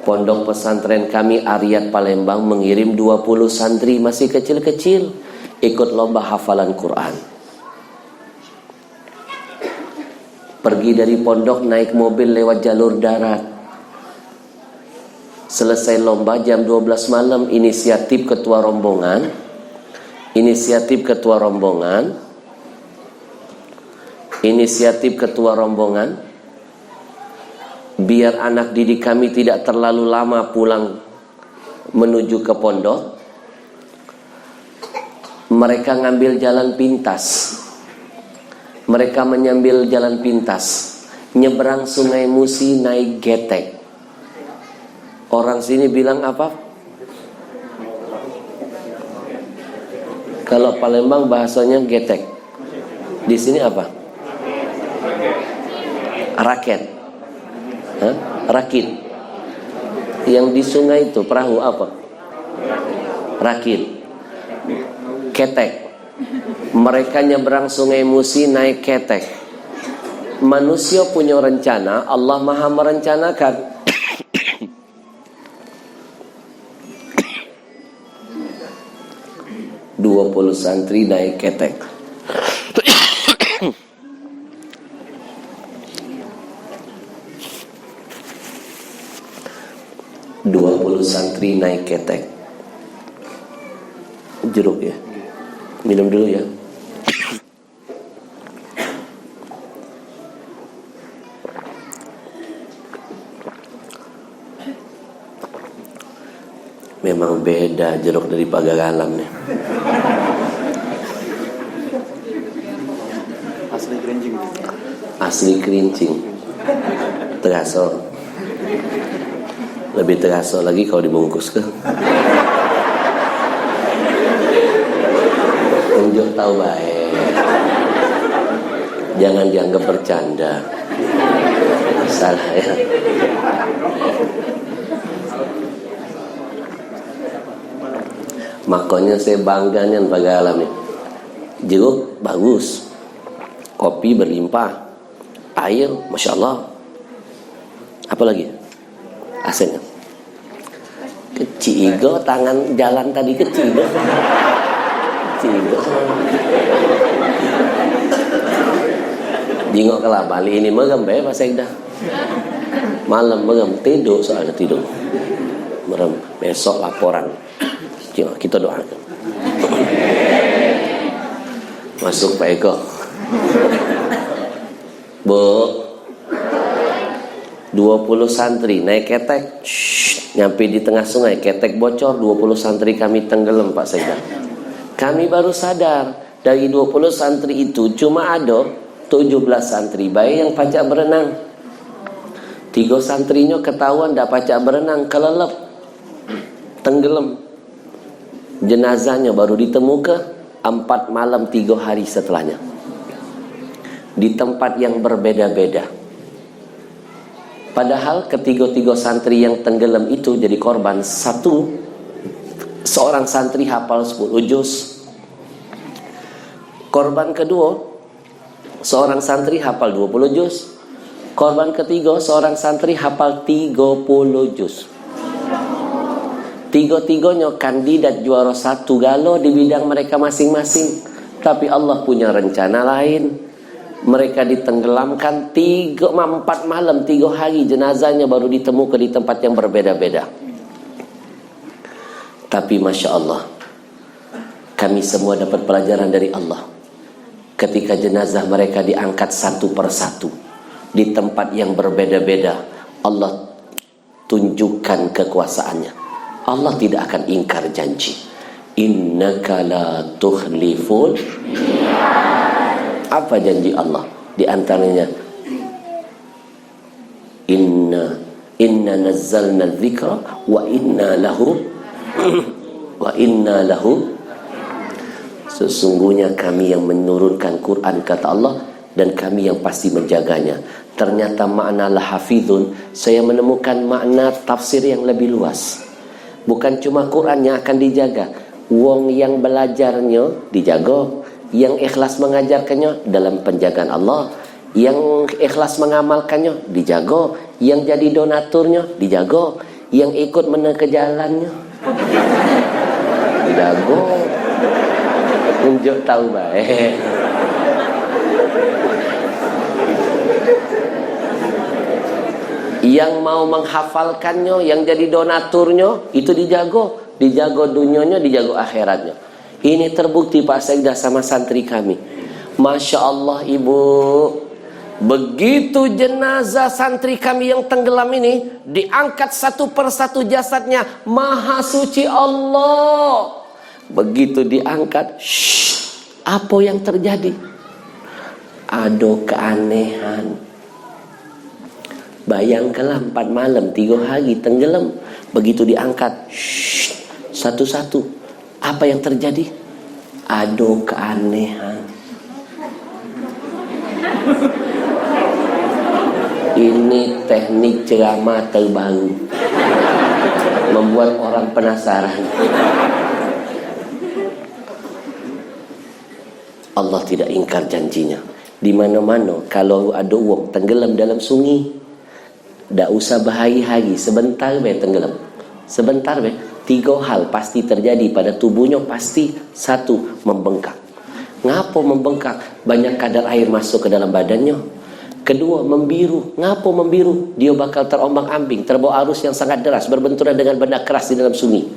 Pondok pesantren kami Ariyat Palembang mengirim 20 santri masih kecil-kecil ikut lomba hafalan Quran. Pergi dari pondok naik mobil lewat jalur darat. Selesai lomba jam 12 malam, inisiatif ketua rombongan, biar anak didik kami tidak terlalu lama pulang menuju ke pondok, mereka ngambil jalan pintas. Mereka menyambil jalan pintas, nyeberang Sungai Musi naik getek. Orang sini bilang apa? Kalau Palembang bahasanya getek. Di sini apa? Raket. Hah? Rakit. Yang di sungai itu perahu apa? Rakit. Ketek. Mereka nyebrang Sungai Musi naik ketek. Manusia punya rencana, Allah Maha merencanakan. 20 santri naik ketek. Santri naik ketek. Jeruk ya. Minum dulu ya. Memang beda jeruk dari Pagagalan nih. Asli kerincing. Terasa. Lebih terasa lagi kalau dibungkus ke. Unjuk tahu baik. Jangan dianggap bercanda. Salah ya. Makanya saya bangga nih Pak Alam nih. Jeruk bagus, kopi berlimpah, air masya Allah. Apa lagi? Asinnya. Kecil tangan jalan tadi kecil. tidur. Jingok kalah balik ini merem Pak Sekda. Malam merem tidur, soalnya tidur. Merem, besok laporan. Jingok, kita doakan. Masuk Pak Eko. Bu, 20 santri naik ketek. Nyampe di tengah sungai, ketek bocor, 20 santri kami tenggelam Pak Sekda. Kami baru sadar, dari 20 santri itu cuma ada 17 santri baik yang pacak berenang. 3 santrinya ketahuan dah pacak berenang, kelelep, tenggelam. Jenazahnya baru ditemukan 4 malam 3 hari setelahnya, di tempat yang berbeda-beda. Padahal ketiga-tiga santri yang tenggelam itu jadi korban. Seorang santri hafal 10 juz. Korban kedua, seorang santri hafal 20 juz. Korban ketiga, seorang santri hafal 30 juz. Tiga-tiganya kandidat juara 1 galo di bidang mereka masing-masing. Tapi Allah punya rencana lain. Mereka ditenggelamkan 4 malam 3 hari, jenazahnya baru ditemukan di tempat yang berbeda-beda. Tapi Masya Allah, kami semua dapat pelajaran dari Allah. Ketika jenazah mereka diangkat satu persatu di tempat yang berbeda-beda, Allah tunjukkan kekuasaannya. Allah tidak akan ingkar janji. Innaka la tukhliful. Apa janji Allah? Di antaranya, Inna nazzalna dzikra wa inna lahu sesungguhnya kami yang menurunkan Quran, kata Allah, dan kami yang pasti menjaganya. Ternyata makna lahafidhun, saya menemukan makna tafsir yang lebih luas. Bukan cuma Quran yang akan dijaga, wong yang belajarnya dijaga, yang ikhlas mengajarkannya dalam penjagaan Allah, yang ikhlas mengamalkannya dijaga, yang jadi donaturnya dijaga, yang ikut ke jalannya dijaga. Unjuk tahu baik. Yang mau menghafalkannya, yang jadi donaturnya itu dijaga, dijaga dunianya, dijaga akhiratnya. Ini terbukti Pak Sekda sama santri kami. Masya Allah Ibu, begitu jenazah santri kami yang tenggelam ini diangkat satu persatu jasadnya, Maha Suci Allah. Begitu diangkat, apa yang terjadi? Ada keanehan. Bayangkanlah 4 malam 3 hari tenggelam. Begitu diangkat, satu-satu, apa yang terjadi? Ada keanehan. Ini teknik ceramah terbaru, membuat orang penasaran. Allah tidak ingkar janjinya. Di mana-mana kalau ada uang tenggelam dalam sungai, tak usah berhari-hari, sebentar be tenggelam. Sebentar be, 3 hal pasti terjadi pada tubuhnya. Pasti, 1, membengkak. Ngapa membengkak? Banyak kadar air masuk ke dalam badannya. Kedua, membiru. Ngapa membiru? Dia bakal terombang-ambing, terbawa arus yang sangat deras, berbenturan dengan benda keras di dalam sungai.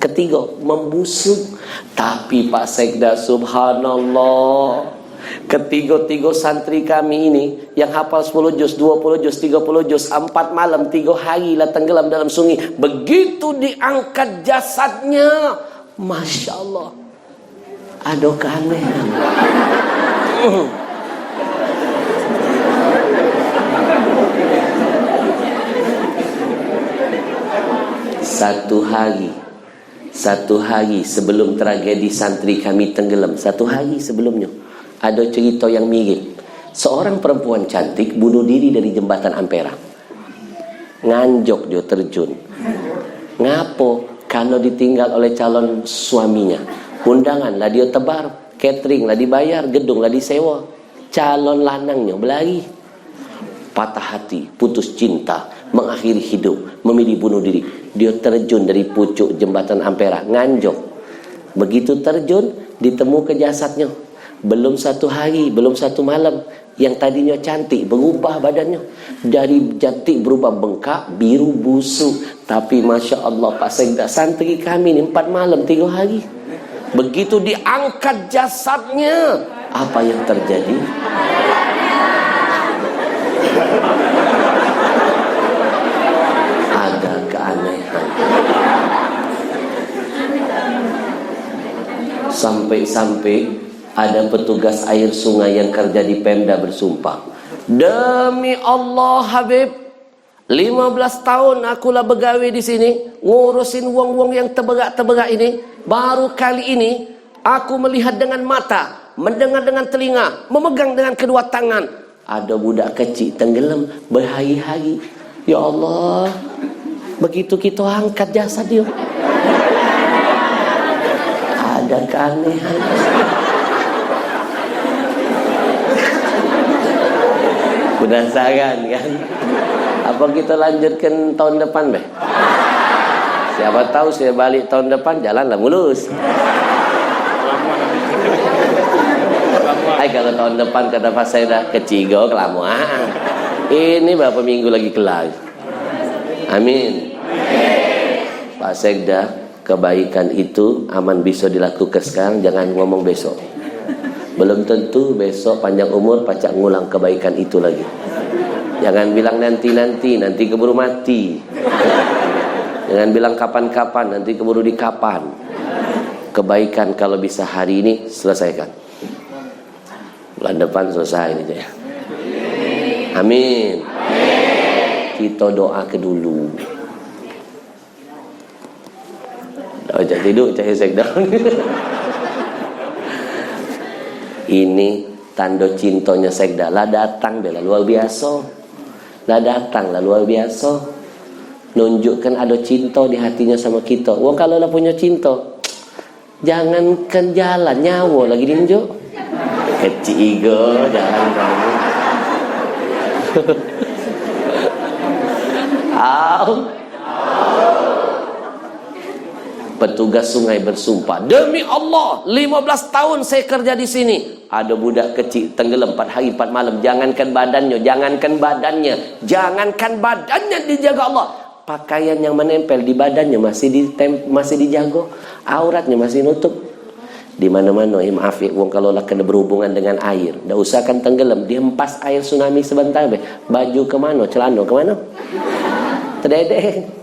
Ketiga, membusuk. Tapi Pak Sekda, subhanallah, ketiga-tiga santri kami ini yang hafal 10 juz, 20 juz, 30 juz, 4 malam 3 hari lah tenggelam dalam sungai. Begitu diangkat jasadnya, Masya Allah, ada keanehan. Satu hari sebelum tragedi santri kami tenggelam, 1 hari sebelumnya, ada cerita yang mirip. Seorang perempuan cantik bunuh diri dari jembatan Ampera. Nganjok dia terjun. Ngapo? Karena ditinggal oleh calon suaminya. Undangan lah dia tebar, catering lah dibayar, gedung lah disewa. Calon lanangnya berlari. Patah hati, putus cinta, mengakhiri hidup, memilih bunuh diri. Dia terjun dari pucuk jembatan Ampera, nganjok. Begitu terjun, ditemukan jasadnya. Belum 1 hari, belum 1 malam, yang tadinya cantik berubah badannya. Dari cantik berubah bengkak, biru, busuk. Tapi Masya Allah Pak Sekda, santri kami ni 4 malam 3 hari. Begitu diangkat jasadnya, apa yang terjadi? Ada keanehan. Sampai-sampai ada petugas air sungai yang kerja di Pemda bersumpah, demi Allah Habib, 15 tahun akulah begawe di sini, ngurusin wong-wong yang terbegak-terbegak ini. Baru kali ini aku melihat dengan mata, mendengar dengan telinga, memegang dengan kedua tangan, ada budak kecil tenggelam berhari-hari. Ya Allah, begitu kita angkat jasad dia, ada keanehan. Penasaran kan? Apa kita lanjutkan tahun depan, Beh? Siapa tahu saya balik tahun depan jalanlah mulus. Hai, kalau tahun depan kata Pak saya dah kecigo kelamaan. Ini berapa minggu lagi kelar. Amin. Pak Sekda, kebaikan itu aman bisa dilakukan sekarang, jangan ngomong besok. Belum tentu besok panjang umur pacak ngulang kebaikan itu lagi. Jangan bilang nanti keburu mati. Jangan bilang kapan-kapan, nanti keburu di kapan. Kebaikan kalau bisa hari ini selesaikan. Bulan depan selesai ini ya. Amin. Kita doa ke dulu. Jangan tidur, cahaya sekda. Ini tanda cintanya sekda. Lah datang bela luar biasa. Lah datang lah luar biasa. Nunjukkan ada cinta di hatinya sama kita. Wong kalau lah punya cinta, jangankan jalan, nyawa lagi diunjuk. Kecigo jalan kamu. Petugas sungai bersumpah, demi Allah 15 tahun saya kerja di sini, ada budak kecil tenggelam 4 hari 4 malam. Jangankan badannya dijaga Allah, pakaian yang menempel di badannya masih dijaga, auratnya masih nutup. Di mana-mana ya maaf ya, wong kalau lah kena berhubungan dengan air, dah usahakan tenggelam, dia hempas air tsunami sebentar be. Baju ke mana, celana ke mana? Terdedek.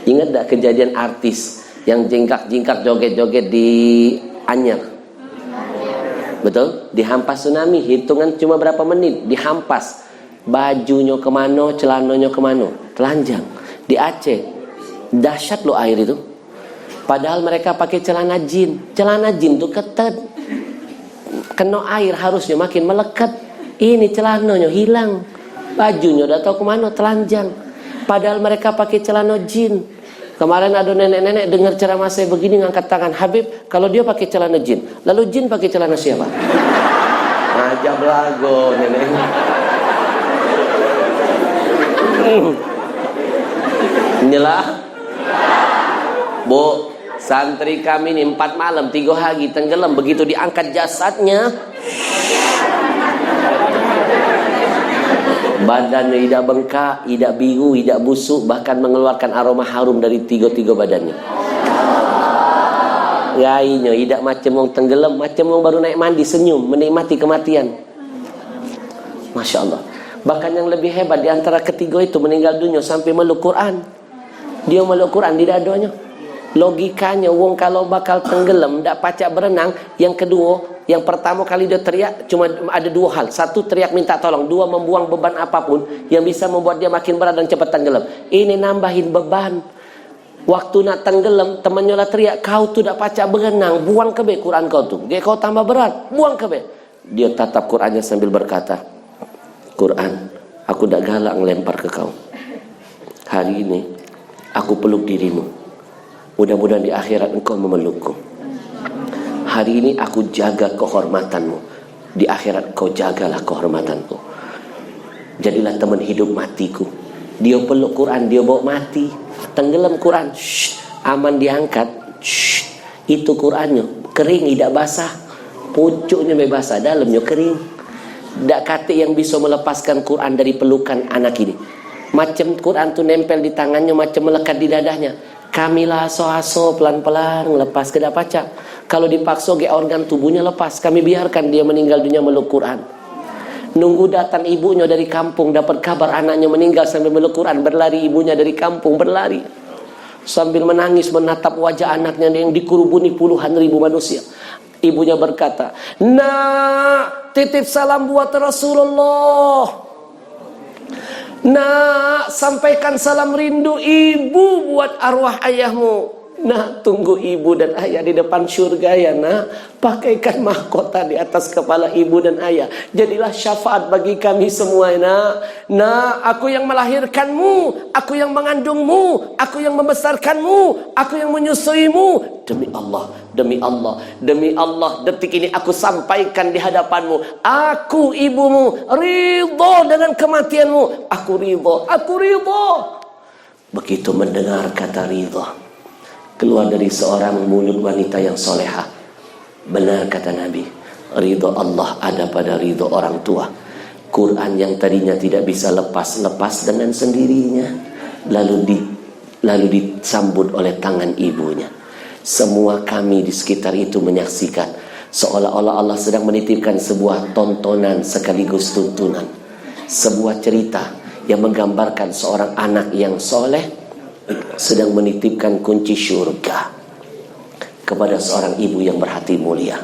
Ingat tak kejadian artis yang jingkak-jingkak joget-joget di Anyer? Betul? Dihampas tsunami, hitungan cuma berapa menit, dihampas. Bajunya kemana, celananya kemana, telanjang. Di Aceh, dahsyat loh air itu. Padahal mereka pakai celana jin. Celana jin tuh ketat, kena air harusnya makin melekat. Ini celananya hilang, bajunya udah tahu kemana, telanjang. Padahal mereka pakai celana jin. Kemarin ada nenek-nenek dengar ceramah saya begini, ngangkat tangan, Habib, kalau dia pakai celana jin, lalu jin pakai celana siapa? Aja belago nenek. Nyelah. Bu, santri kami ini 4 malam 3 hari tenggelam, begitu diangkat jasadnya, badannya tidak bengkak, tidak biru, tidak busuk, bahkan mengeluarkan aroma harum dari tiga badannya. Gainya tidak macam orang tenggelam, macam orang baru naik mandi, senyum, menikmati kematian. Masya Allah. Bahkan yang lebih hebat di antara ketiga itu meninggal dunia sampai meluk Quran. Dia meluk Quran di dadanya. Logikanya wong kalau bakal tenggelam ndak pacak berenang, yang kedua, yang pertama kali dia teriak cuma ada 2 hal. 1, teriak minta tolong, 2, membuang beban apapun yang bisa membuat dia makin berat dan cepat tenggelam. Ini nambahin beban. Waktu nak tenggelam, temannya lah teriak, kau tu ndak pacak berenang, buang ke be Quran kau tu. Dia kau tambah berat, buang ke be. Dia tatap Qurannya sambil berkata, Quran, aku ndak galak ngelempar ke kau. Hari ini aku peluk dirimu. Mudah-mudahan di akhirat engkau memelukku. Hari ini aku jaga kehormatanmu. Di akhirat kau jagalah kehormatanku. Jadilah teman hidup matiku. Dia peluk Quran, dia bawa mati. Tenggelam Quran, aman diangkat. Itu Qurannya kering, tidak basah. Pucuknya basah, dalamnya kering. Tak kata yang bisa melepaskan Quran dari pelukan anak ini. Macam Quran tu nempel di tangannya, macam melekat di dadahnya. Kamilah aso-aso pelan-pelan lepas ke pacak. Kalau dipaksa ke organ tubuhnya lepas. Kami biarkan dia meninggal dunia meluk Quran. Nunggu datang ibunya dari kampung, dapat kabar anaknya meninggal sambil meluk Quran. Berlari ibunya dari kampung, berlari sambil menangis menatap wajah anaknya yang dikurubuni puluhan ribu manusia. Ibunya berkata, "Nak, titip salam buat Rasulullah. Nak, sampaikan salam rindu ibu buat arwah ayahmu. Nak, tunggu ibu dan ayah di depan surga ya nak. Pakaikan mahkota di atas kepala ibu dan ayah. Jadilah syafaat bagi kami semua ya nak. Nak, aku yang melahirkanmu, aku yang mengandungmu, aku yang membesarkanmu, aku yang menyusuimu. Demi Allah, demi Allah, demi Allah, detik ini aku sampaikan di hadapanmu. Aku ibumu, ridho dengan kematianmu. Aku ridho, aku ridho." Begitu mendengar kata ridho, keluar dari seorang mulut wanita yang solehah. Benar kata Nabi, ridho Allah ada pada ridho orang tua. Quran yang tadinya tidak bisa lepas dengan sendirinya, lalu disambut oleh tangan ibunya. Semua kami di sekitar itu menyaksikan, seolah-olah Allah sedang menitipkan sebuah tontonan sekaligus tuntunan, sebuah cerita yang menggambarkan seorang anak yang soleh sedang menitipkan kunci syurga kepada seorang ibu yang berhati mulia.